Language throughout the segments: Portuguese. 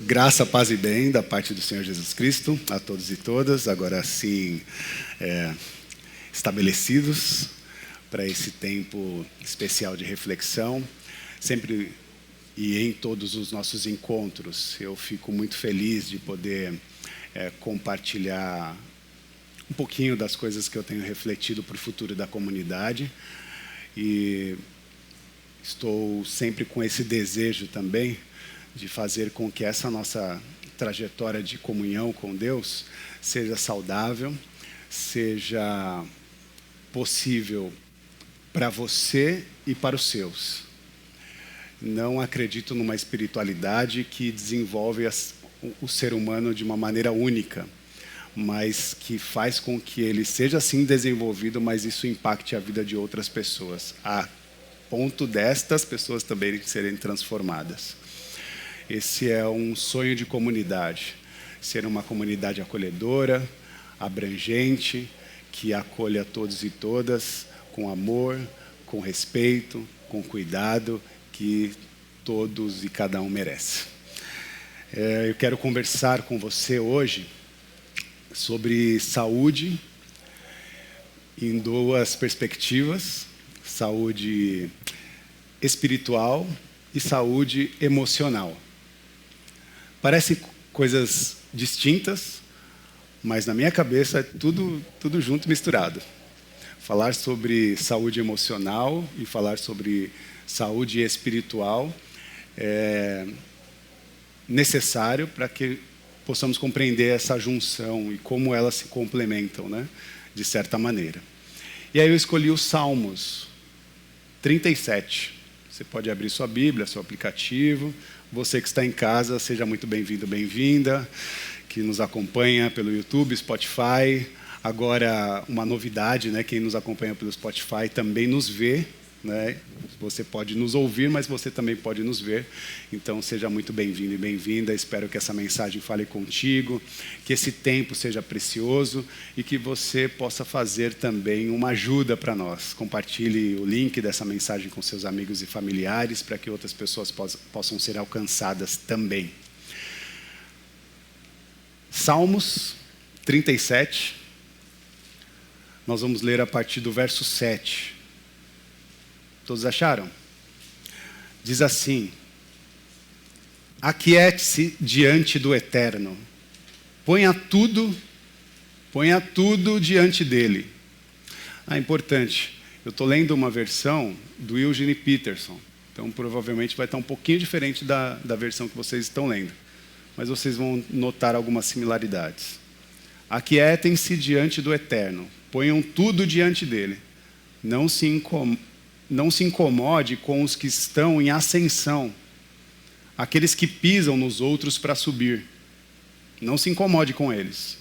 Graça, paz e bem da parte do Senhor Jesus Cristo a todos e todas, agora sim estabelecidos para esse tempo especial de reflexão. Sempre e em todos os nossos encontros, eu fico muito feliz de poder compartilhar um pouquinho das coisas que eu tenho refletido para o futuro da comunidade. E estou sempre com esse desejo também de fazer com que essa nossa trajetória de comunhão com Deus seja saudável, seja possível para você e para os seus. Não acredito numa espiritualidade que desenvolve o ser humano de uma maneira única, mas que faz com que ele seja assim desenvolvido, mas isso impacte a vida de outras pessoas, a ponto destas pessoas também serem transformadas. Esse é um sonho de comunidade, ser uma comunidade acolhedora, abrangente, que acolha todos e todas com amor, com respeito, com cuidado, que todos e cada um merece. Eu quero conversar com você hoje sobre saúde em duas perspectivas: saúde espiritual e saúde emocional. Parecem coisas distintas, mas na minha cabeça é tudo junto e misturado. Falar sobre saúde emocional e falar sobre saúde espiritual é necessário para que possamos compreender essa junção e como elas se complementam, né, de certa maneira. E aí eu escolhi os Salmos 37. Você pode abrir sua Bíblia, seu aplicativo. Você que está em casa, seja muito bem-vindo, bem-vinda, que nos acompanha pelo YouTube, Spotify. Agora, uma novidade, né? Quem nos acompanha pelo Spotify também nos vê, né? Você pode nos ouvir, mas você também pode nos ver. Então, seja muito bem-vindo e bem-vinda. Espero que essa mensagem fale contigo, que esse tempo seja precioso e que você possa fazer também uma ajuda para nós. Compartilhe o link dessa mensagem com seus amigos e familiares para que outras pessoas possam ser alcançadas também. Salmos 37. Nós vamos ler a partir do verso 7. Todos acharam? Diz assim: aquiete-se diante do Eterno, ponha tudo diante dele. Importante, eu estou lendo uma versão do Eugene Peterson, então provavelmente vai estar um pouquinho diferente da versão que vocês estão lendo, mas vocês vão notar algumas similaridades. Aquietem-se diante do Eterno, ponham tudo diante dele, não se incomode com os que estão em ascensão, aqueles que pisam nos outros para subir. Não se incomode com eles.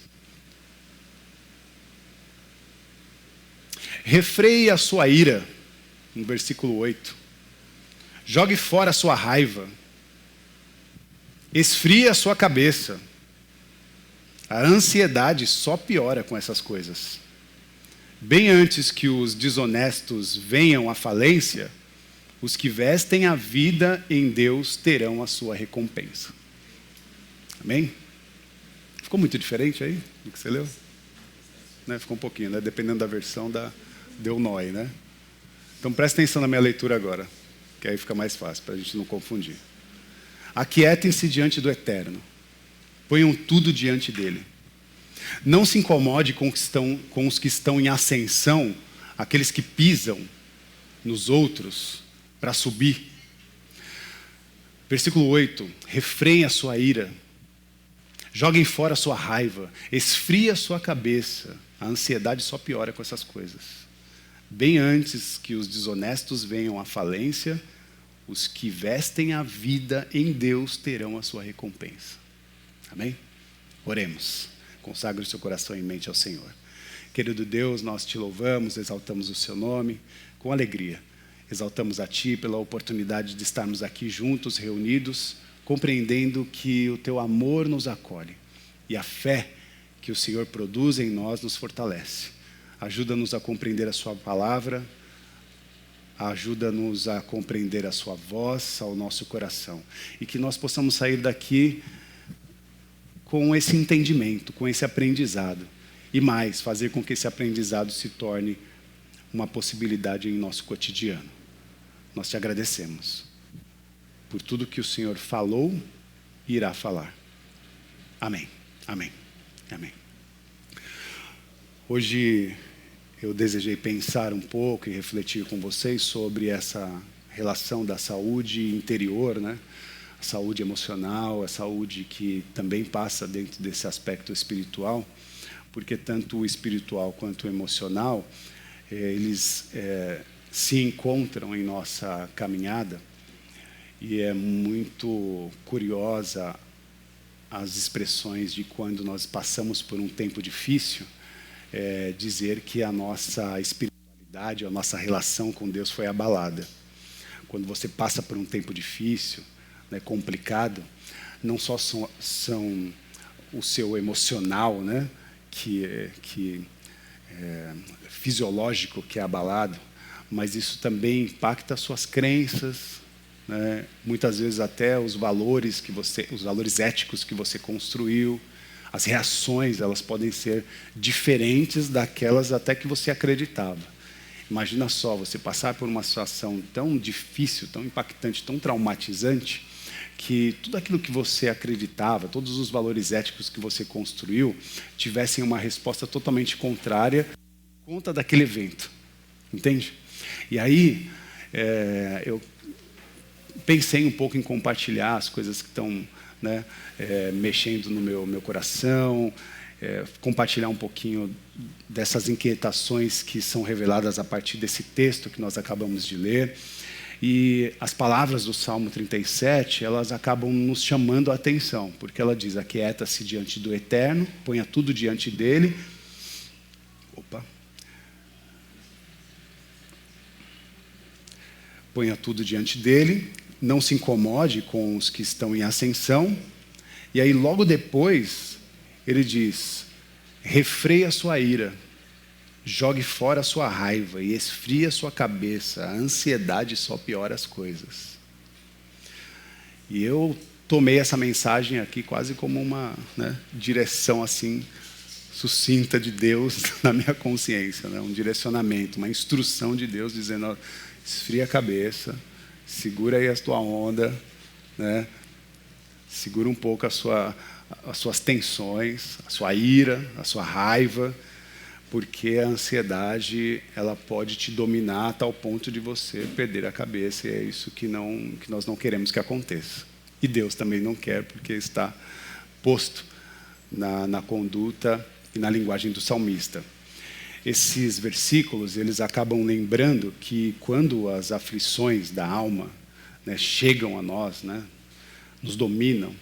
Refreie a sua ira, no versículo 8. Jogue fora a sua raiva. Esfrie a sua cabeça. A ansiedade só piora com essas coisas. Bem antes que os desonestos venham à falência, os que vestem a vida em Deus terão a sua recompensa. Amém? Ficou muito diferente aí do que você leu? Né? Ficou um pouquinho, né? Dependendo da versão, deu nó aí, né? Então presta atenção na minha leitura agora, que aí fica mais fácil, para a gente não confundir. Aquietem-se diante do Eterno, ponham tudo diante dele. Não se incomode com os que estão em ascensão, aqueles que pisam nos outros para subir. Versículo 8. Refreiem a sua ira. Joguem fora a sua raiva. Esfrie a sua cabeça. A ansiedade só piora com essas coisas. Bem antes que os desonestos venham à falência, os que vestem a vida em Deus terão a sua recompensa. Amém? Oremos. Consagre o seu coração e mente ao Senhor. Querido Deus, nós te louvamos, exaltamos o seu nome com alegria. Exaltamos a ti pela oportunidade de estarmos aqui juntos, reunidos, compreendendo que o teu amor nos acolhe e a fé que o Senhor produz em nós nos fortalece. Ajuda-nos a compreender a sua palavra, ajuda-nos a compreender a sua voz ao nosso coração. E que nós possamos sair daqui com esse entendimento, com esse aprendizado. E mais, fazer com que esse aprendizado se torne uma possibilidade em nosso cotidiano. Nós te agradecemos por tudo que o Senhor falou e irá falar. Amém. Amém. Amém. Hoje eu desejei pensar um pouco e refletir com vocês sobre essa relação da saúde interior, né? A saúde emocional, a saúde que também passa dentro desse aspecto espiritual, porque tanto o espiritual quanto o emocional, eles se encontram em nossa caminhada, e é muito curiosa as expressões de quando nós passamos por um tempo difícil, dizer que a nossa espiritualidade, a nossa relação com Deus foi abalada. Quando você passa por um tempo difícil, né, complicado, não só são o seu emocional, né, fisiológico que é abalado, mas isso também impacta as suas crenças, né, muitas vezes até os valores éticos que você construiu. As reações, elas podem ser diferentes daquelas até que você acreditava. Imagina só, você passar por uma situação tão difícil, tão impactante, tão traumatizante, que tudo aquilo que você acreditava, todos os valores éticos que você construiu, tivessem uma resposta totalmente contrária por conta daquele evento. Entende? E aí, eu pensei um pouco em compartilhar as coisas que estão, né, mexendo no meu coração, compartilhar um pouquinho dessas inquietações que são reveladas a partir desse texto que nós acabamos de ler. E as palavras do Salmo 37, elas acabam nos chamando a atenção, porque ela diz: aquieta-se diante do Eterno, ponha tudo diante dele. Ponha tudo diante dele, não se incomode com os que estão em ascensão. E aí logo depois ele diz: refreia a sua ira, jogue fora a sua raiva e esfrie a sua cabeça, a ansiedade só piora as coisas. E eu tomei essa mensagem aqui quase como uma, né, direção assim sucinta de Deus na minha consciência, né? Um direcionamento, uma instrução de Deus dizendo: ó, esfria a cabeça, segura aí a tua onda, né? Segura um pouco as suas tensões, a sua ira, a sua raiva, porque a ansiedade, ela pode te dominar a tal ponto de você perder a cabeça, e é isso que nós não queremos que aconteça. E Deus também não quer, porque está posto na conduta e na linguagem do salmista. Esses versículos, eles acabam lembrando que quando as aflições da alma, né, chegam a nós, né, nos dominam,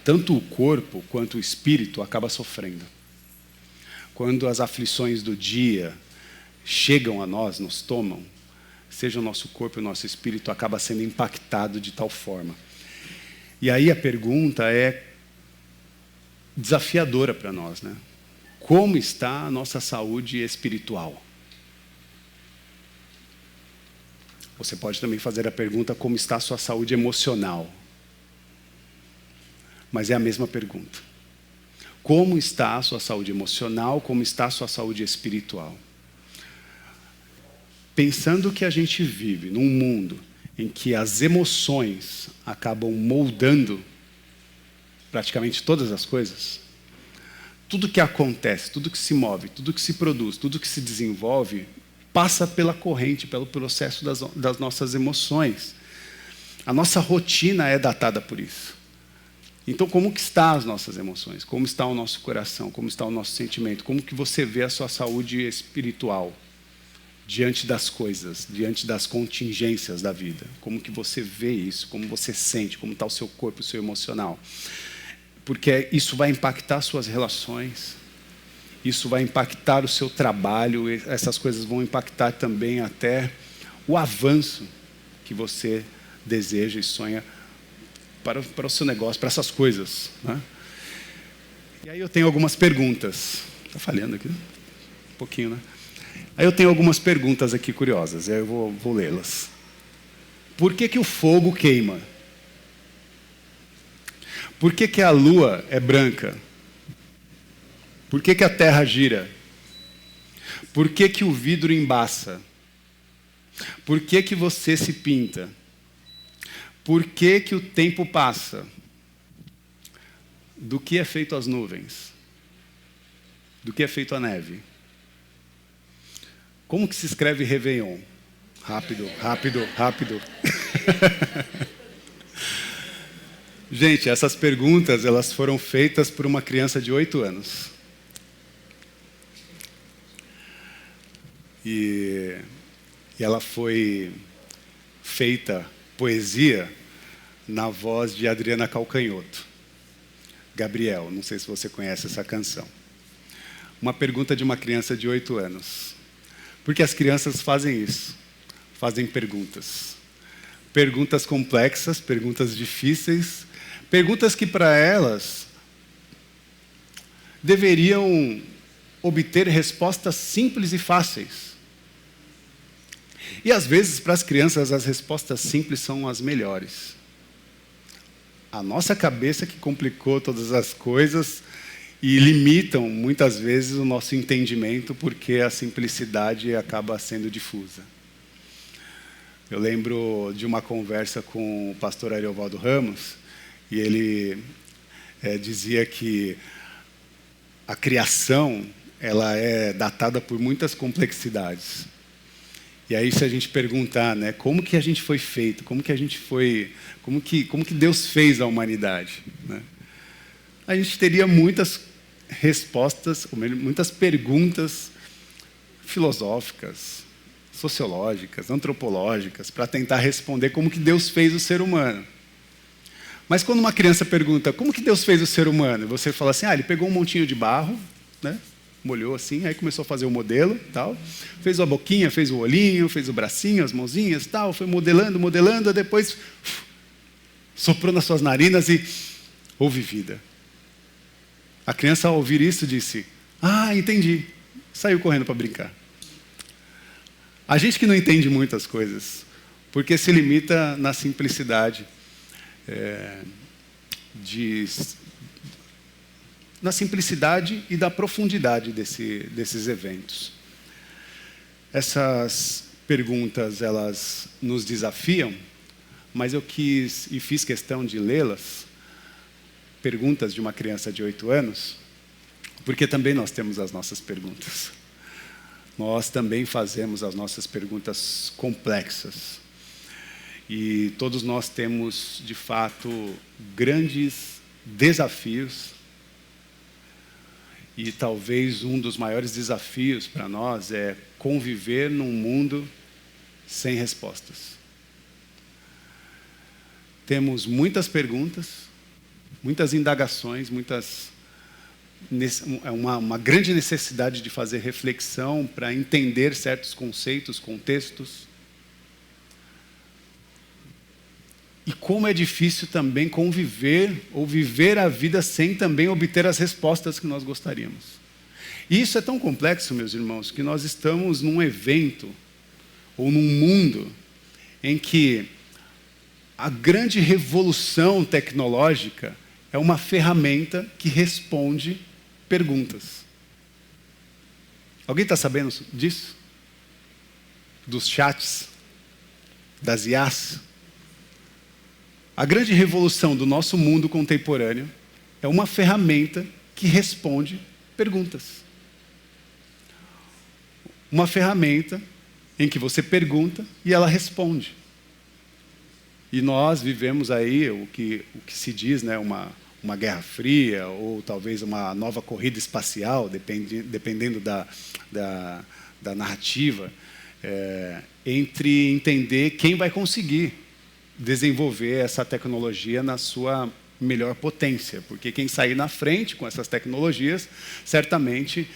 tanto o corpo quanto o espírito acaba sofrendo. Quando as aflições do dia chegam a nós, nos tomam, seja o nosso corpo e o nosso espírito acaba sendo impactado de tal forma. E aí a pergunta é desafiadora para nós, né? Como está a nossa saúde espiritual? Você pode também fazer a pergunta: como está a sua saúde emocional? Mas é a mesma pergunta. Como está a sua saúde emocional? Como está a sua saúde espiritual? Pensando que a gente vive num mundo em que as emoções acabam moldando praticamente todas as coisas, tudo que acontece, tudo que se move, tudo que se produz, tudo que se desenvolve, passa pela corrente, pelo processo das nossas emoções. A nossa rotina é datada por isso. Então, como que estão as nossas emoções? Como está o nosso coração? Como está o nosso sentimento? Como que você vê a sua saúde espiritual diante das coisas, diante das contingências da vida? Como que você vê isso? Como você sente? Como está o seu corpo, o seu emocional? Porque isso vai impactar suas relações, isso vai impactar o seu trabalho, essas coisas vão impactar também até o avanço que você deseja e sonha para o seu negócio, para essas coisas, né? E aí eu tenho algumas perguntas. Está falhando aqui? Um pouquinho, né? Aí eu tenho algumas perguntas aqui curiosas, eu vou lê-las. Por que o fogo queima? Por que a lua é branca? Por que a terra gira? Por que o vidro embaça? Por que você se pinta? Por que o tempo passa? Do que é feito as nuvens? Do que é feito a neve? Como que se escreve Réveillon? Rápido, rápido, rápido. Gente, essas perguntas, elas foram feitas por uma criança de 8 anos. E ela foi feita poesia na voz de Adriana Calcanhoto. Gabriel, não sei se você conhece essa canção. Uma pergunta de uma criança de 8 anos. Porque as crianças fazem isso, fazem perguntas. Perguntas complexas, perguntas difíceis, perguntas que para elas deveriam obter respostas simples e fáceis. E às vezes para as crianças as respostas simples são as melhores. A nossa cabeça que complicou todas as coisas e limitam muitas vezes o nosso entendimento porque a simplicidade acaba sendo difusa. Eu lembro de uma conversa com o pastor Ariovaldo Ramos e ele dizia que a criação ela é datada por muitas complexidades. E aí se a gente perguntar, né, como que a gente foi feito, como que Deus fez a humanidade, né? A gente teria muitas respostas, ou melhor, muitas perguntas filosóficas, sociológicas, antropológicas, para tentar responder como que Deus fez o ser humano. Mas quando uma criança pergunta, como que Deus fez o ser humano? E você fala assim, ele pegou um montinho de barro, né? Molhou assim, aí começou a fazer o modelo, tal, fez a boquinha, fez o olhinho, fez o bracinho, as mãozinhas, tal, foi modelando, depois soprou nas suas narinas e houve vida. A criança, ao ouvir isso, disse, entendi, saiu correndo para brincar. A gente que não entende muitas coisas, porque se limita na simplicidade na simplicidade e da profundidade desses eventos. Essas perguntas, elas nos desafiam, mas eu quis e fiz questão de lê-las, perguntas de uma criança de 8 anos, porque também nós temos as nossas perguntas. Nós também fazemos as nossas perguntas complexas. E todos nós temos, de fato, grandes desafios. E talvez um dos maiores desafios para nós é conviver num mundo sem respostas. Temos muitas perguntas, muitas indagações, uma grande necessidade de fazer reflexão para entender certos conceitos, contextos. E como é difícil também conviver ou viver a vida sem também obter as respostas que nós gostaríamos. E isso é tão complexo, meus irmãos, que nós estamos num evento ou num mundo em que a grande revolução tecnológica é uma ferramenta que responde perguntas. Alguém está sabendo disso? Dos chats, das IAs? A grande revolução do nosso mundo contemporâneo é uma ferramenta que responde perguntas. Uma ferramenta em que você pergunta e ela responde. E nós vivemos aí o que se diz, né, uma guerra fria ou talvez uma nova corrida espacial, dependendo da narrativa, entre entender quem vai conseguir desenvolver essa tecnologia na sua melhor potência, porque quem sair na frente com essas tecnologias certamente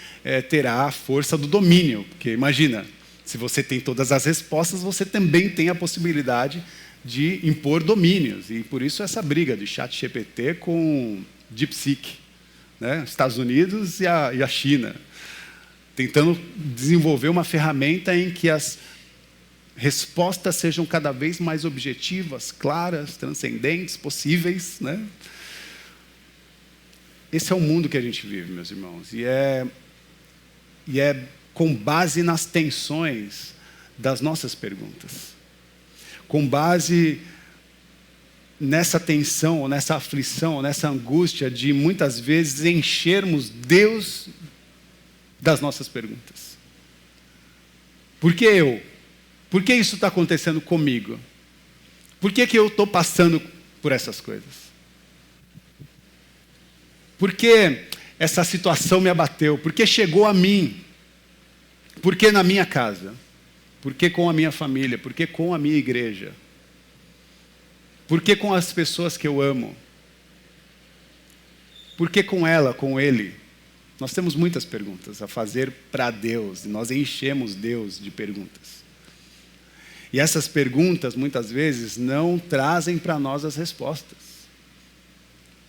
terá a força do domínio, porque imagina, se você tem todas as respostas, você também tem a possibilidade de impor domínios, e por isso essa briga de ChatGPT com DeepSeek, né? Estados Unidos e a China. tentando desenvolver uma ferramenta em que as respostas sejam cada vez mais objetivas, claras, transcendentes, possíveis, né? Esse é o mundo que a gente vive, meus irmãos, e é com base nas tensões das nossas perguntas, com base nessa tensão, nessa aflição, nessa angústia de muitas vezes enchermos Deus das nossas perguntas. Por que eu? Por que isso está acontecendo comigo? Por que eu estou passando por essas coisas? Por que essa situação me abateu? Por que chegou a mim? Por que na minha casa? Por que com a minha família? Por que com a minha igreja? Por que com as pessoas que eu amo? Por que com ela, com ele? Nós temos muitas perguntas a fazer para Deus, e nós enchemos Deus de perguntas. E essas perguntas, muitas vezes, não trazem para nós as respostas.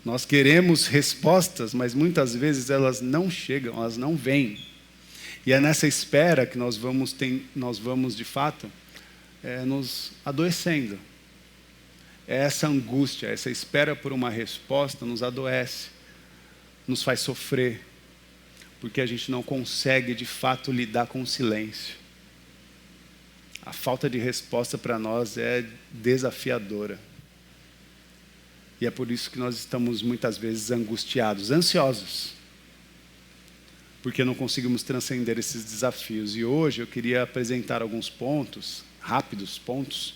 Nós queremos respostas, mas muitas vezes elas não chegam, elas não vêm. E é nessa espera que nós vamos de fato, nos adoecendo. É essa angústia, essa espera por uma resposta nos adoece, nos faz sofrer, porque a gente não consegue de fato lidar com o silêncio. A falta de resposta para nós é desafiadora. E é por isso que nós estamos muitas vezes angustiados, ansiosos, porque não conseguimos transcender esses desafios. E hoje eu queria apresentar alguns pontos, rápidos pontos,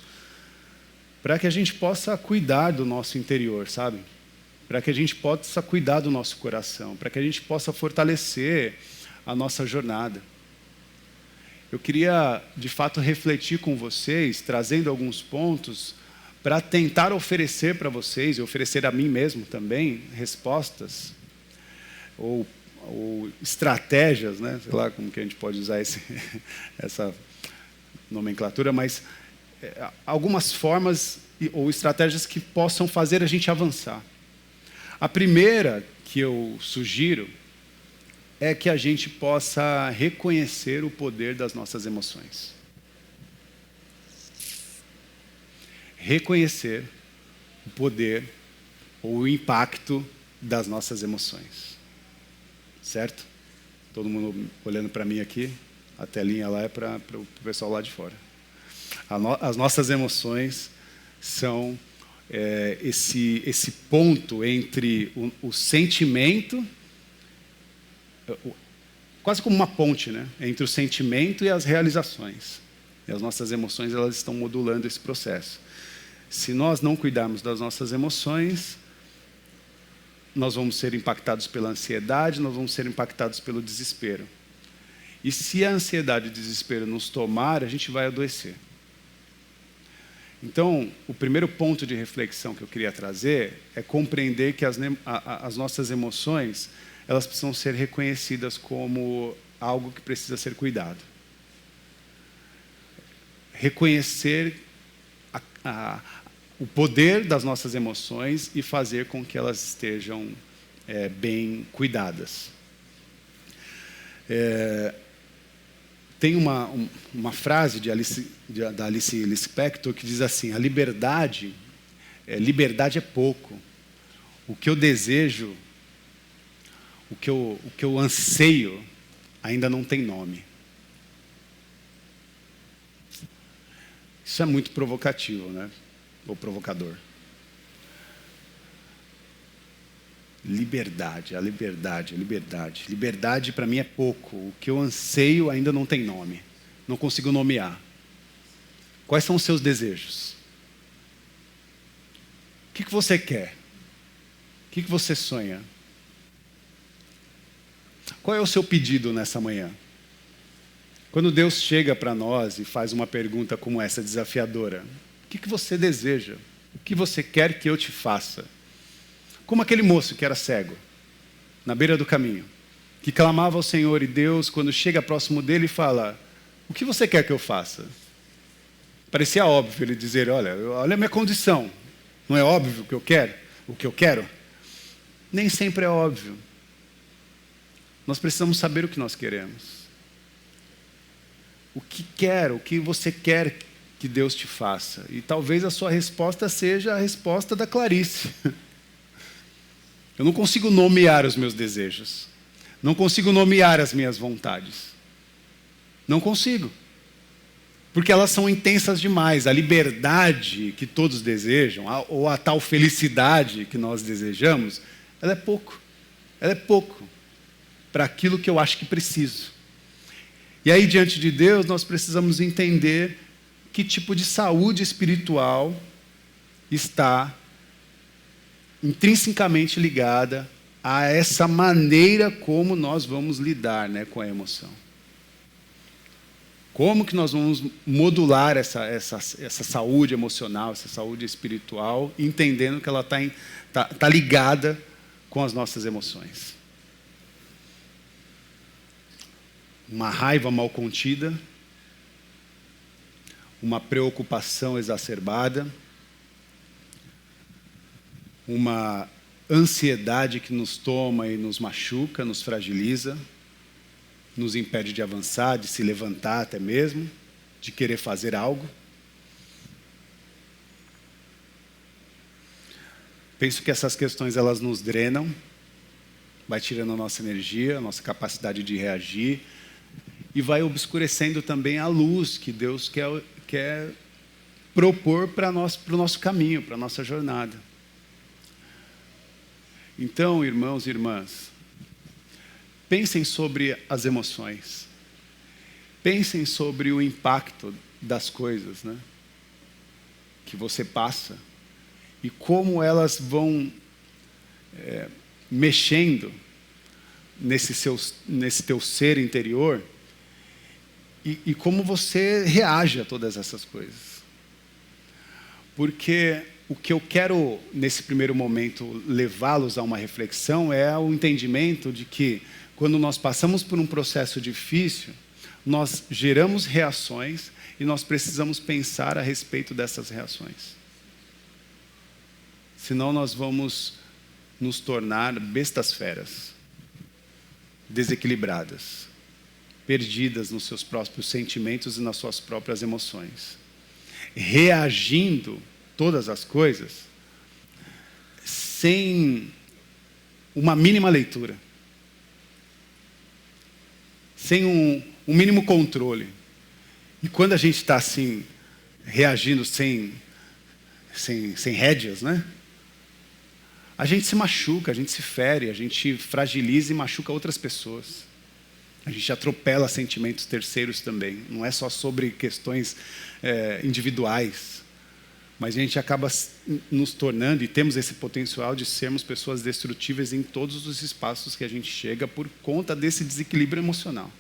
para que a gente possa cuidar do nosso interior, sabe? Para que a gente possa cuidar do nosso coração, para que a gente possa fortalecer a nossa jornada. Eu queria, de fato, refletir com vocês, trazendo alguns pontos, para tentar oferecer para vocês, e oferecer a mim mesmo também, respostas, ou estratégias, né? Sei lá como que a gente pode usar essa nomenclatura, mas algumas formas ou estratégias que possam fazer a gente avançar. A primeira que eu sugiro é que a gente possa reconhecer o poder das nossas emoções. Reconhecer o poder ou o impacto das nossas emoções. Certo? Todo mundo olhando para mim aqui, a telinha lá é para o pessoal lá de fora. As nossas emoções são esse ponto entre o sentimento, quase como uma ponte, né? Entre o sentimento e as realizações. E as nossas emoções, elas estão modulando esse processo. Se nós não cuidarmos das nossas emoções, nós vamos ser impactados pela ansiedade, nós vamos ser impactados pelo desespero. E se a ansiedade e o desespero nos tomar, a gente vai adoecer. Então, o primeiro ponto de reflexão que eu queria trazer é compreender que as nossas emoções, elas precisam ser reconhecidas como algo que precisa ser cuidado. Reconhecer o poder das nossas emoções e fazer com que elas estejam bem cuidadas. Tem uma frase da Alice Lispector que diz assim: a liberdade é pouco. O que eu desejo, o que eu anseio, ainda não tem nome. Isso é muito provocativo, né? Ou provocador. Liberdade, a liberdade, a liberdade. Liberdade para mim é pouco. O que eu anseio ainda não tem nome. Não consigo nomear. Quais são os seus desejos? O que você quer? O que você sonha? Qual é o seu pedido nessa manhã? Quando Deus chega para nós e faz uma pergunta como essa, desafiadora: o que você deseja? O que você quer que eu te faça? Como aquele moço que era cego, na beira do caminho, que clamava ao Senhor, e Deus, quando chega próximo dele, fala: o que você quer que eu faça? Parecia óbvio ele dizer: olha a minha condição. Não é óbvio o que eu quero? Nem sempre é óbvio. Nós precisamos saber o que nós queremos. o que você quer que Deus te faça. E talvez a sua resposta seja a resposta da Clarice. Eu não consigo nomear os meus desejos. Não consigo nomear as minhas vontades. Não consigo. Porque elas são intensas demais. A liberdade que todos desejam, ou a tal felicidade que nós desejamos, ela é pouco. Ela é pouco para aquilo que eu acho que preciso. E aí, diante de Deus, nós precisamos entender que tipo de saúde espiritual está intrinsecamente ligada a essa maneira como nós vamos lidar, né, com a emoção. Como que nós vamos modular essa saúde emocional, essa saúde espiritual, entendendo que ela tá ligada com as nossas emoções. Uma raiva mal contida, uma preocupação exacerbada, uma ansiedade que nos toma e nos machuca, nos fragiliza, nos impede de avançar, de se levantar até mesmo, de querer fazer algo. Penso que essas questões elas nos drenam, vai tirando a nossa energia, a nossa capacidade de reagir, e vai obscurecendo também a luz que Deus quer propor para o nosso caminho, para a nossa jornada. Então, irmãos e irmãs, pensem sobre as emoções. Pensem sobre o impacto das coisas, né, que você passa e como elas vão mexendo nesse teu ser interior e como você reage a todas essas coisas. Porque o que eu quero, nesse primeiro momento, levá-los a uma reflexão é o entendimento de que, quando nós passamos por um processo difícil, nós geramos reações e nós precisamos pensar a respeito dessas reações. Senão nós vamos nos tornar bestas feras, desequilibradas, perdidas nos seus próprios sentimentos e nas suas próprias emoções, reagindo todas as coisas sem uma mínima leitura, sem um mínimo controle. E quando a gente está assim, reagindo sem rédeas, né? A gente se machuca, a gente se fere, a gente fragiliza e machuca outras pessoas. A gente atropela sentimentos terceiros também. Não é só sobre questões individuais, mas a gente acaba nos tornando, e temos esse potencial de sermos pessoas destrutíveis em todos os espaços que a gente chega por conta desse desequilíbrio emocional.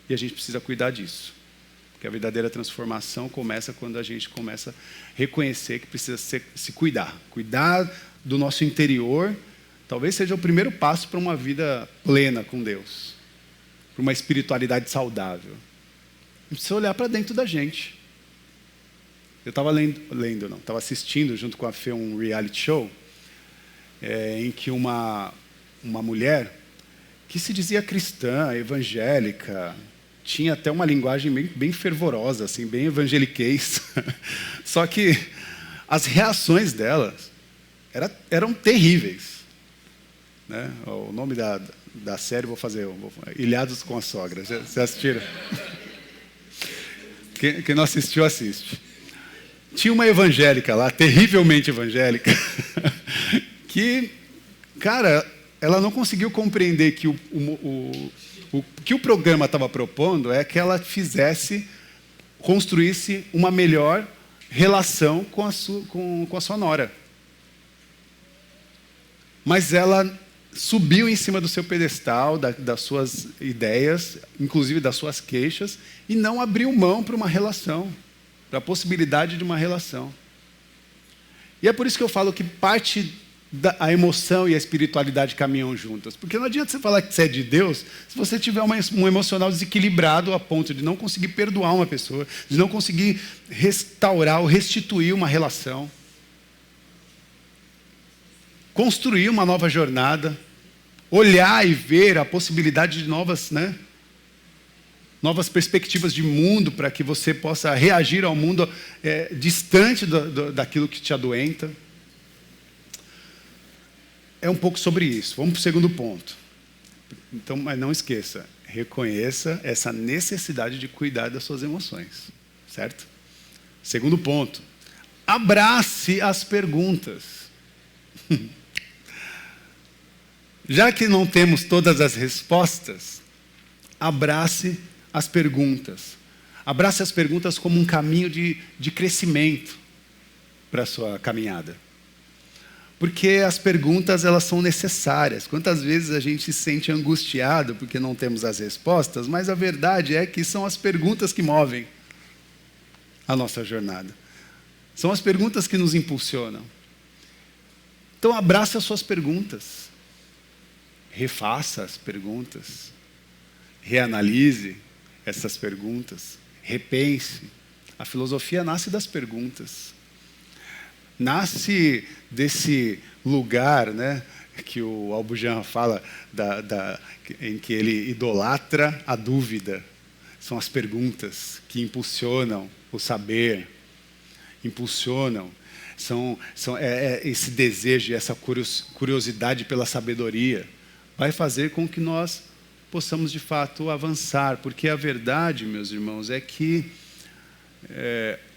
E a gente precisa cuidar disso. Porque a verdadeira transformação começa quando a gente começa a reconhecer que precisa se cuidar. Cuidar do nosso interior, talvez seja o primeiro passo para uma vida plena com Deus. Para uma espiritualidade saudável. A gente precisa olhar para dentro da gente. Eu estava estava assistindo junto com a Fê um reality show em que uma mulher que se dizia cristã, evangélica, tinha até uma linguagem bem fervorosa, assim, bem evangeliquez. Só que as reações delas eram terríveis. Né? O nome da série, Ilhados com a Sogra. Vocês assistiram? Quem não assistiu, assiste. Tinha uma evangélica lá, terrivelmente evangélica, que, cara, ela não conseguiu compreender que o que o programa estava propondo é que ela construísse uma melhor relação com a sua nora. Mas ela subiu em cima do seu pedestal, das suas ideias, inclusive das suas queixas, e não abriu mão para uma relação, para a possibilidade de uma relação. E é por isso que eu falo que a emoção e a espiritualidade caminham juntas. Porque não adianta você falar que você é de Deus se você tiver um emocional desequilibrado a ponto de não conseguir perdoar uma pessoa, de não conseguir restaurar ou restituir uma relação, construir uma nova jornada, olhar e ver a possibilidade de novas, né, novas perspectivas de mundo para que você possa reagir ao mundo distante daquilo que te adoenta. É um pouco sobre isso. Vamos para o segundo ponto. Então, mas não esqueça, reconheça essa necessidade de cuidar das suas emoções, certo? Segundo ponto, abrace as perguntas. Já que não temos todas as respostas, abrace as perguntas. Abrace as perguntas como um caminho de crescimento para a sua caminhada. Porque as perguntas, elas são necessárias. Quantas vezes a gente se sente angustiado porque não temos as respostas, mas a verdade é que são as perguntas que movem a nossa jornada. São as perguntas que nos impulsionam. Então, abrace as suas perguntas. Refaça as perguntas. Reanalise essas perguntas. Repense. A filosofia nasce das perguntas. Nasce desse lugar, né, que o Albujan fala, em que ele idolatra a dúvida. São as perguntas que impulsionam o saber, impulsionam. Esse desejo, essa curiosidade pela sabedoria vai fazer com que nós possamos, de fato, avançar. Porque a verdade, meus irmãos, é que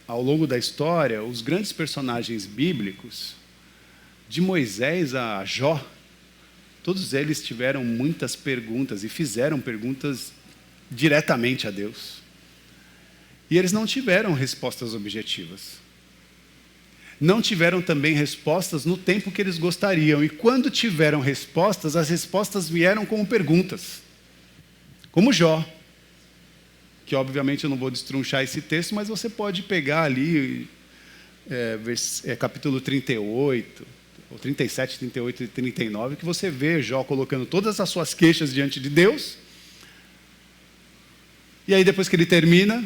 ao longo da história, os grandes personagens bíblicos, de Moisés a Jó, todos eles tiveram muitas perguntas e fizeram perguntas diretamente a Deus. E eles não tiveram respostas objetivas. Não tiveram também respostas no tempo que eles gostariam. E quando tiveram respostas, as respostas vieram como perguntas. Como Jó. Que obviamente eu não vou destrunchar esse texto, mas você pode pegar ali capítulo 38, ou 37, 38 e 39, que você vê Jó colocando todas as suas queixas diante de Deus. E aí depois que ele termina,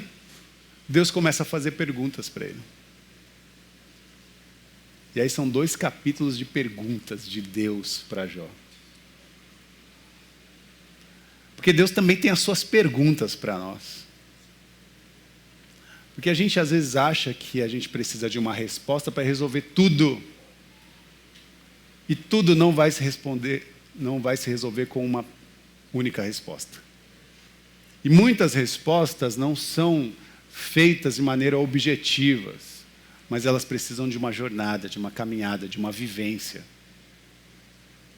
Deus começa a fazer perguntas para ele. E aí são 2 capítulos de perguntas de Deus para Jó. Porque Deus também tem as suas perguntas para nós. Porque a gente às vezes acha que a gente precisa de uma resposta para resolver tudo. E tudo não vai se resolver com uma única resposta. E muitas respostas não são feitas de maneira objetiva, mas elas precisam de uma jornada, de uma caminhada, de uma vivência.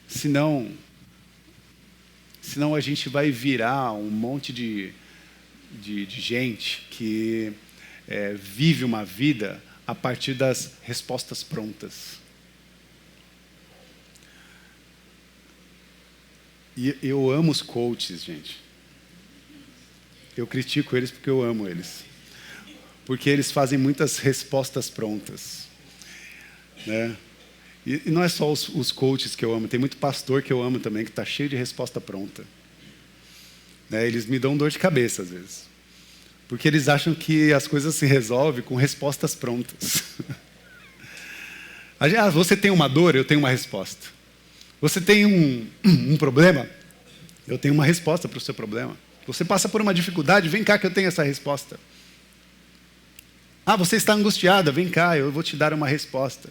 Senão a gente vai virar um monte de gente que vive uma vida a partir das respostas prontas. E eu amo os coaches, gente. Eu critico eles porque eu amo eles. Porque eles fazem muitas respostas prontas. Né? E não é só os coaches que eu amo, tem muito pastor que eu amo também, que está cheio de resposta pronta. Né? Eles me dão dor de cabeça às vezes. Porque eles acham que as coisas se resolvem com respostas prontas. Você tem uma dor, eu tenho uma resposta. Você tem um problema, eu tenho uma resposta para o seu problema. Você passa por uma dificuldade, vem cá que eu tenho essa resposta. Você está angustiada, vem cá, eu vou te dar uma resposta.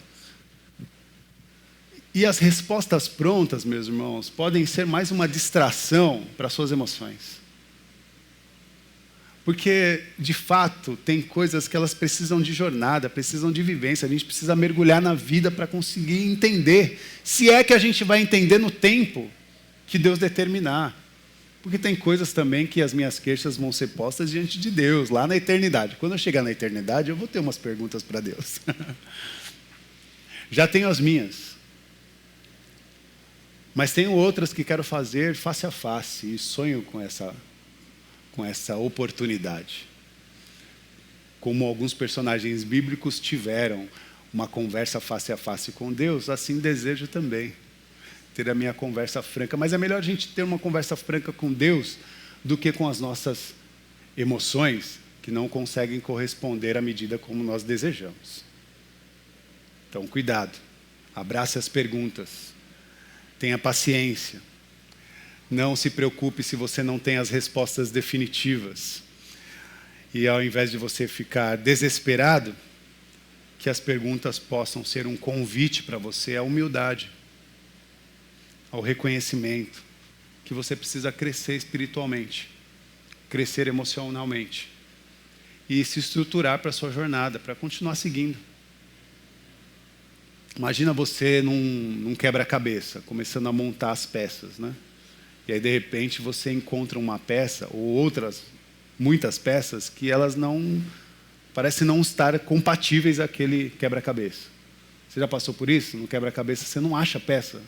E as respostas prontas, meus irmãos, podem ser mais uma distração para as suas emoções. Porque, de fato, tem coisas que elas precisam de jornada, precisam de vivência. A gente precisa mergulhar na vida para conseguir entender. Se é que a gente vai entender no tempo que Deus determinar. Porque tem coisas também que as minhas queixas vão ser postas diante de Deus, lá na eternidade. Quando eu chegar na eternidade, eu vou ter umas perguntas para Deus. Já tenho as minhas. Mas tenho outras que quero fazer face a face. E sonho com essa oportunidade. Como alguns personagens bíblicos tiveram uma conversa face a face com Deus, assim desejo também ter a minha conversa franca. Mas é melhor a gente ter uma conversa franca com Deus do que com as nossas emoções, que não conseguem corresponder à medida como nós desejamos. Então, cuidado. Abrace as perguntas. Tenha paciência. Não se preocupe se você não tem as respostas definitivas. E ao invés de você ficar desesperado, que as perguntas possam ser um convite para você à humildade, ao reconhecimento, que você precisa crescer espiritualmente, crescer emocionalmente e se estruturar para a sua jornada, para continuar seguindo. Imagina você num quebra-cabeça, começando a montar as peças, né? E aí, de repente, você encontra uma peça, ou outras, muitas peças, que elas parecem não estar compatíveis àquele quebra-cabeça. Você já passou por isso? No quebra-cabeça você não acha a peça,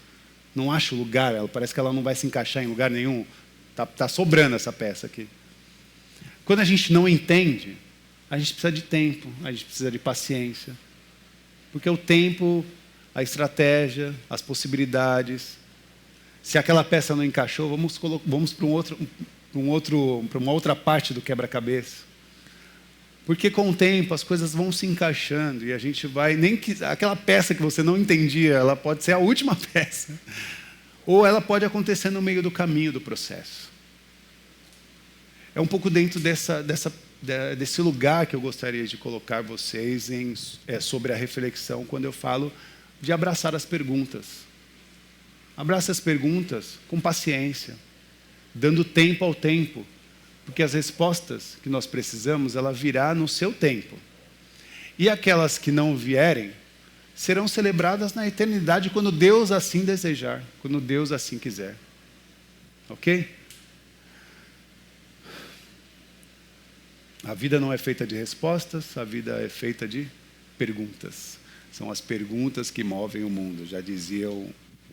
não acha o lugar, parece que ela não vai se encaixar em lugar nenhum. Tá sobrando essa peça aqui. Quando a gente não entende, a gente precisa de tempo, a gente precisa de paciência. Porque o tempo, a estratégia, as possibilidades. Se aquela peça não encaixou, vamos para uma outra parte do quebra-cabeça. Porque com o tempo as coisas vão se encaixando e a gente vai, aquela peça que você não entendia, ela pode ser a última peça. Ou ela pode acontecer no meio do caminho do processo. É um pouco dentro desse lugar que eu gostaria de colocar vocês sobre a reflexão, quando eu falo de abraçar as perguntas. Abraça as perguntas com paciência, dando tempo ao tempo, porque as respostas que nós precisamos, ela virá no seu tempo. E aquelas que não vierem, serão celebradas na eternidade, quando Deus assim desejar, quando Deus assim quiser. Ok? A vida não é feita de respostas, a vida é feita de perguntas. São as perguntas que movem o mundo, já dizia o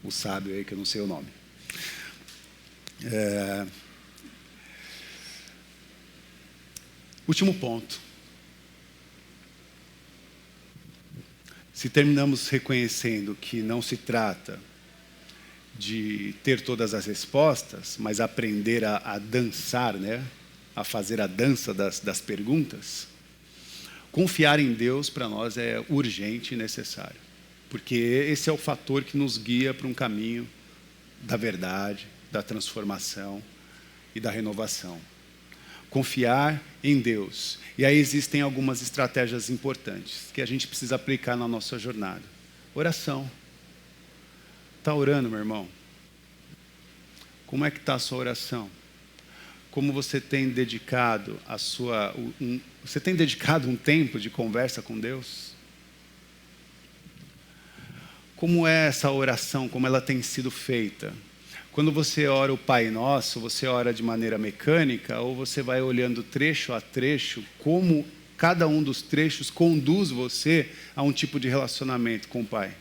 sábio aí, que eu não sei o nome. Último ponto. Se terminamos reconhecendo que não se trata de ter todas as respostas, mas aprender a dançar, né? A fazer a dança das perguntas, confiar em Deus para nós é urgente e necessário. Porque esse é o fator que nos guia para um caminho da verdade, da transformação e da renovação. Confiar em Deus. E aí existem algumas estratégias importantes que a gente precisa aplicar na nossa jornada. Oração. Está orando, meu irmão? Como é que está a sua oração? Como você tem dedicado você tem dedicado um tempo de conversa com Deus? Como é essa oração, como ela tem sido feita? Quando você ora o Pai Nosso, você ora de maneira mecânica ou você vai olhando trecho a trecho, como cada um dos trechos conduz você a um tipo de relacionamento com o Pai?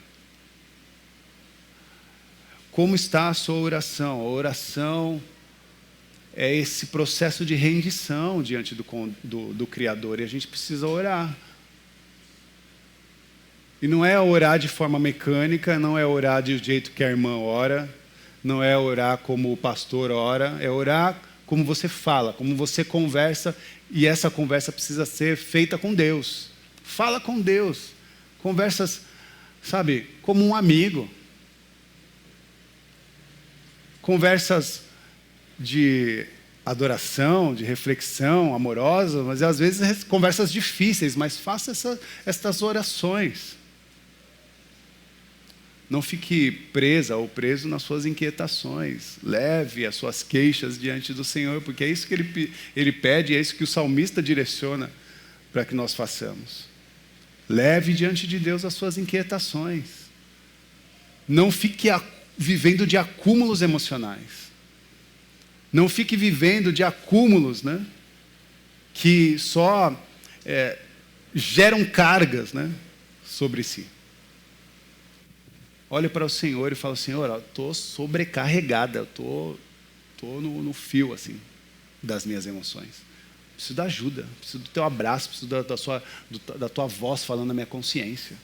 Como está a sua oração? A oração é esse processo de rendição diante do Criador, e a gente precisa orar. E não é orar de forma mecânica, não é orar do jeito que a irmã ora, não é orar como o pastor ora, é orar como você fala, como você conversa, e essa conversa precisa ser feita com Deus. Fala com Deus. Conversas, sabe, como um amigo. Conversas de adoração, de reflexão amorosa, mas às vezes conversas difíceis, mas faça estas orações. Não fique presa ou preso nas suas inquietações. Leve as suas queixas diante do Senhor, porque é isso que Ele pede, é isso que o salmista direciona para que nós façamos. Leve diante de Deus as suas inquietações. Não fique vivendo de acúmulos emocionais. Não fique vivendo de acúmulos, né, que só geram cargas, né, sobre si. Olhe para o Senhor e fala: Senhor, eu estou sobrecarregada, eu estou no fio assim, das minhas emoções. Preciso da ajuda, preciso do teu abraço, preciso da tua voz falando na minha consciência.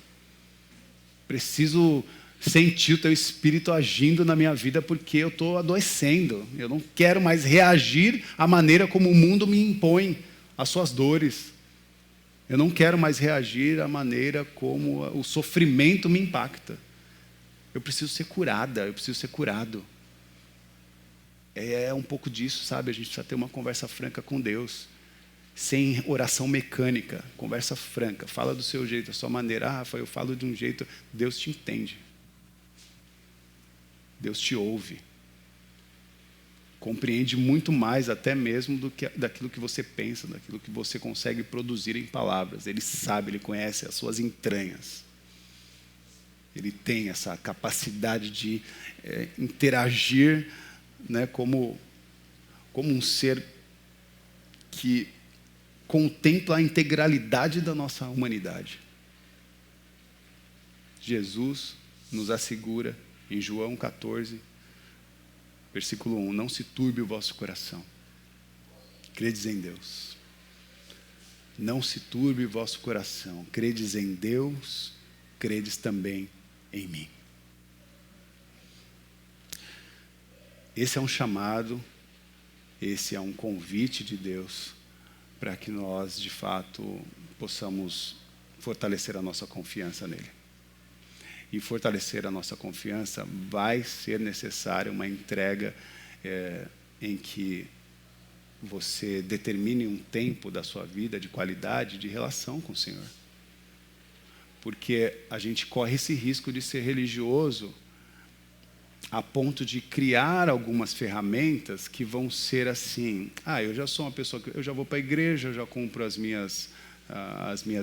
Preciso sentir o teu Espírito agindo na minha vida, porque eu estou adoecendo. Eu não quero mais reagir à maneira como o mundo me impõe as suas dores. Eu não quero mais reagir à maneira como o sofrimento me impacta. Eu preciso ser curada, eu preciso ser curado. É um pouco disso, sabe? A gente precisa ter uma conversa franca com Deus. Sem oração mecânica, conversa franca. Fala do seu jeito, da sua maneira. Ah, Rafael, eu falo de um jeito. Deus te entende. Deus te ouve. Compreende muito mais até mesmo daquilo que você pensa, daquilo que você consegue produzir em palavras. Ele sabe, Ele conhece as suas entranhas. Ele tem essa capacidade de interagir, né, como um ser que contempla a integralidade da nossa humanidade. Jesus nos assegura em João 14, versículo 1, não se turbe o vosso coração. Credes em Deus. Não se turbe o vosso coração. Credes em Deus, credes também em mim. Esse é um chamado, esse é um convite de Deus para que nós, de fato, possamos fortalecer a nossa confiança nele. E fortalecer a nossa confiança vai ser necessária uma entrega em que você determine um tempo da sua vida de qualidade, de relação com o Senhor. Porque a gente corre esse risco de ser religioso a ponto de criar algumas ferramentas que vão ser assim, eu já sou uma pessoa que eu já vou para a igreja, eu já cumpro as minhas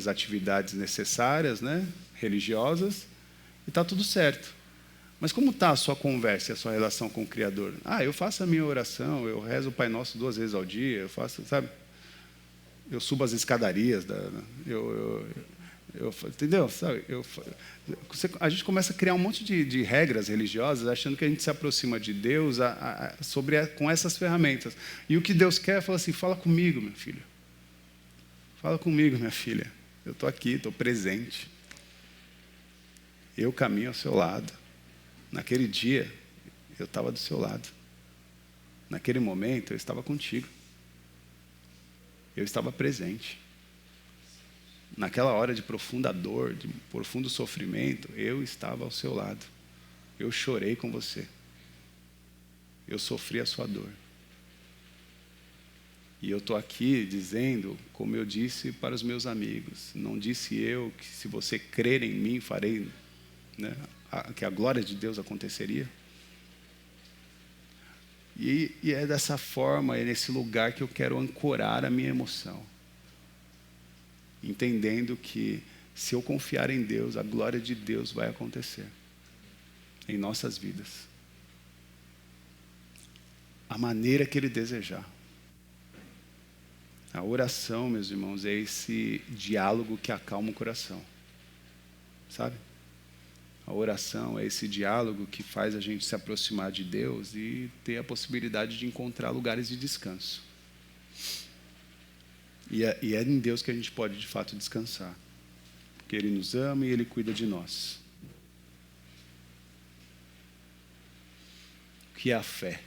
atividades necessárias, né, religiosas, e está tudo certo. Mas como está a sua conversa, a sua relação com o Criador? Eu faço a minha oração, eu rezo o Pai Nosso 2 vezes ao dia, eu faço, sabe? Eu subo as escadarias, entendeu? Sabe? A gente começa a criar um monte de regras religiosas, achando que a gente se aproxima de Deus com essas ferramentas. E o que Deus quer é falar assim, fala comigo, meu filho. Fala comigo, minha filha. Eu estou aqui, estou presente. Eu caminho ao seu lado. Naquele dia, eu estava do seu lado. Naquele momento, eu estava contigo. Eu estava presente. Naquela hora de profunda dor, de profundo sofrimento, eu estava ao seu lado. Eu chorei com você. Eu sofri a sua dor. E eu estou aqui dizendo, como eu disse para os meus amigos, não disse eu que se você crer em mim, farei, né, que a glória de Deus aconteceria? E é dessa forma, é nesse lugar que eu quero ancorar a minha emoção. Entendendo que se eu confiar em Deus, a glória de Deus vai acontecer em nossas vidas. A maneira que Ele desejar. A oração, meus irmãos, é esse diálogo que acalma o coração. Sabe? A oração é esse diálogo que faz a gente se aproximar de Deus e ter a possibilidade de encontrar lugares de descanso. E é em Deus que a gente pode, de fato, descansar. Porque Ele nos ama e Ele cuida de nós. O que é a fé?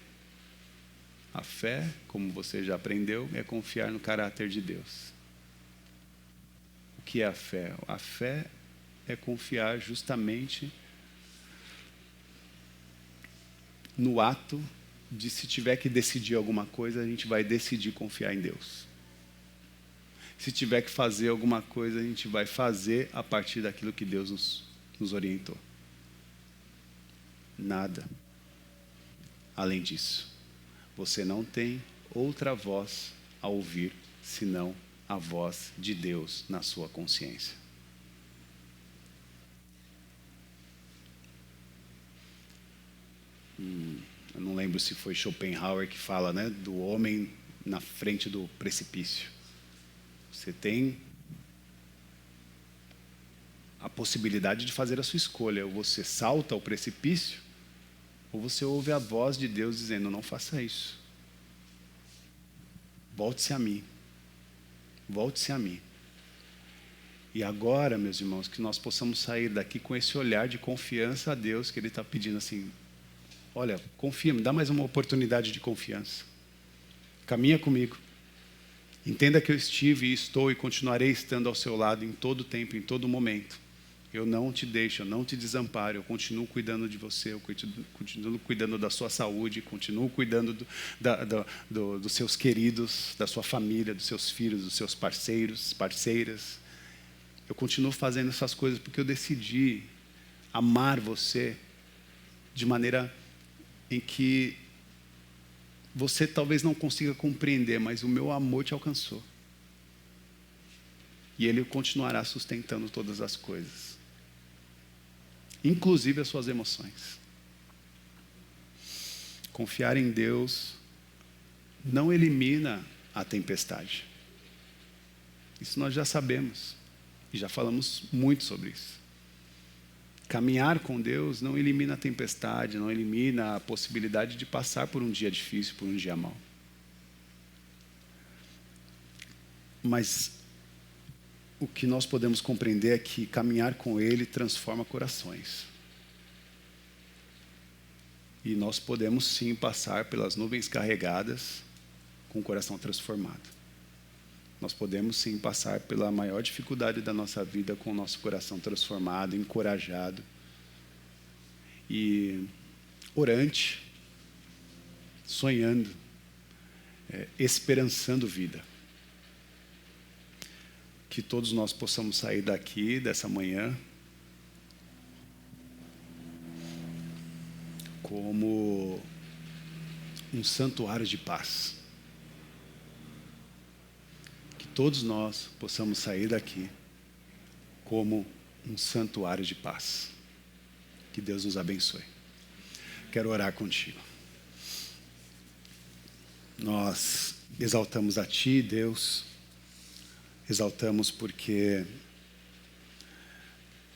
A fé, como você já aprendeu, é confiar no caráter de Deus. O que é a fé? A fé é confiar justamente no ato de, se tiver que decidir alguma coisa, a gente vai decidir confiar em Deus. Se tiver que fazer alguma coisa, a gente vai fazer a partir daquilo que Deus nos orientou. Nada além disso. Você não tem outra voz a ouvir, senão a voz de Deus na sua consciência. Eu não lembro se foi Schopenhauer que fala, né, do homem na frente do precipício. Você tem a possibilidade de fazer a sua escolha. Ou você salta ao precipício, ou você ouve a voz de Deus dizendo, não faça isso. Volte-se a mim. Volte-se a mim. E agora, meus irmãos, que nós possamos sair daqui com esse olhar de confiança a Deus, que Ele está pedindo assim, olha, confia, me dá mais uma oportunidade de confiança. Caminha comigo. Entenda que eu estive e estou e continuarei estando ao seu lado em todo tempo, em todo momento. eu não te deixo, eu não te desamparo, eu continuo cuidando de você, eu continuo cuidando da sua saúde, continuo cuidando dos seus queridos, da sua família, dos seus filhos, dos seus parceiros, parceiras. Eu continuo fazendo essas coisas porque eu decidi amar você de maneira em que você talvez não consiga compreender, mas o meu amor te alcançou. E Ele continuará sustentando todas as coisas, inclusive as suas emoções. Confiar em Deus não elimina a tempestade. Isso nós já sabemos e já falamos muito sobre isso. Caminhar com Deus não elimina a tempestade, não elimina a possibilidade de passar por um dia difícil, por um dia mau. Mas o que nós podemos compreender é que caminhar com Ele transforma corações. E nós podemos sim passar pelas nuvens carregadas com o coração transformado. Nós podemos sim passar pela maior dificuldade da nossa vida com o nosso coração transformado, encorajado e orante, sonhando, esperançando vida. Que todos nós possamos sair daqui, dessa manhã, como um santuário de paz. Que todos nós possamos sair daqui como um santuário de paz. Que Deus nos abençoe. Quero orar contigo. Nós exaltamos a Ti, Deus. Exaltamos porque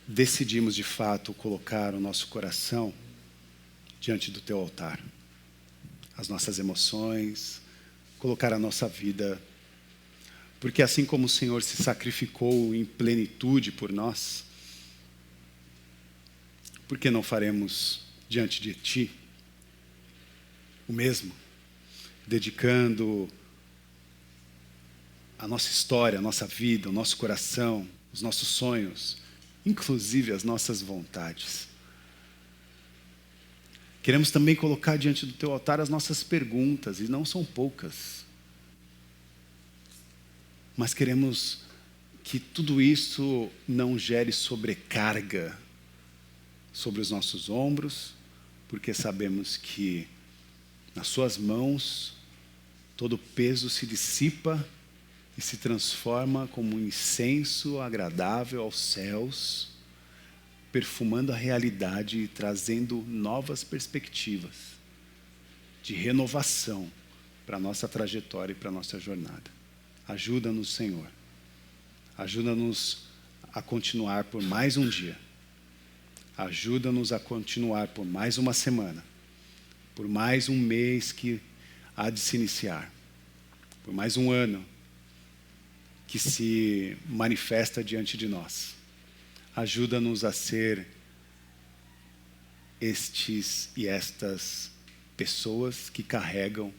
decidimos de fato colocar o nosso coração diante do Teu altar. As nossas emoções, colocar a nossa vida. Porque assim como o Senhor se sacrificou em plenitude por nós, por que não faremos diante de Ti o mesmo? Dedicando a nossa história, a nossa vida, o nosso coração, os nossos sonhos, inclusive as nossas vontades. Queremos também colocar diante do Teu altar as nossas perguntas, e não são poucas. Mas queremos que tudo isso não gere sobrecarga sobre os nossos ombros, porque sabemos que nas Suas mãos todo o peso se dissipa e se transforma como um incenso agradável aos céus, perfumando a realidade e trazendo novas perspectivas de renovação para a nossa trajetória e para a nossa jornada. Ajuda-nos, Senhor. Ajuda-nos a continuar por mais um dia. Ajuda-nos a continuar por mais uma semana, por mais um mês que há de se iniciar, por mais um ano que se manifesta diante de nós. Ajuda-nos a ser estes e estas pessoas que carregam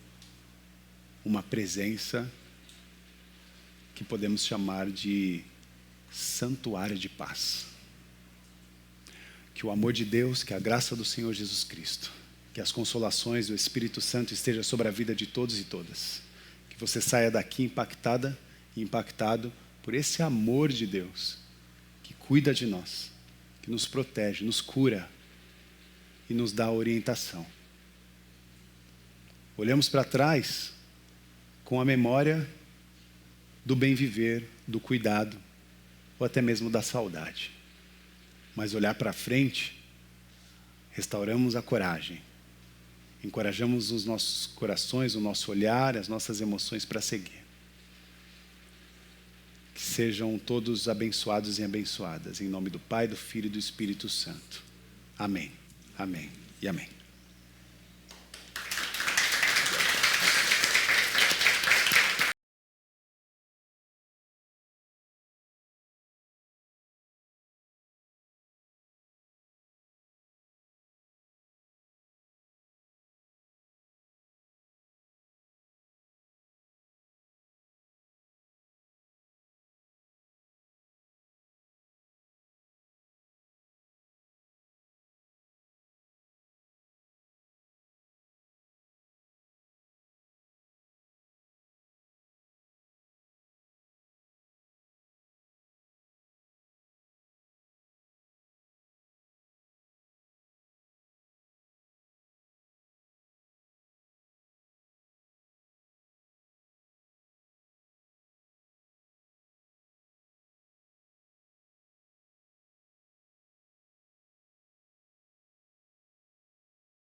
uma presença que podemos chamar de santuário de paz. Que o amor de Deus, que a graça do Senhor Jesus Cristo, que as consolações do Espírito Santo estejam sobre a vida de todos e todas. Que você saia daqui impactada e impactado por esse amor de Deus, que cuida de nós, que nos protege, nos cura e nos dá orientação. Olhamos para trás com a memória do bem viver, do cuidado, ou até mesmo da saudade. Mas olhar para frente, restauramos a coragem, encorajamos os nossos corações, o nosso olhar, as nossas emoções para seguir. Que sejam todos abençoados e abençoadas, em nome do Pai, do Filho e do Espírito Santo. Amém, amém e amém.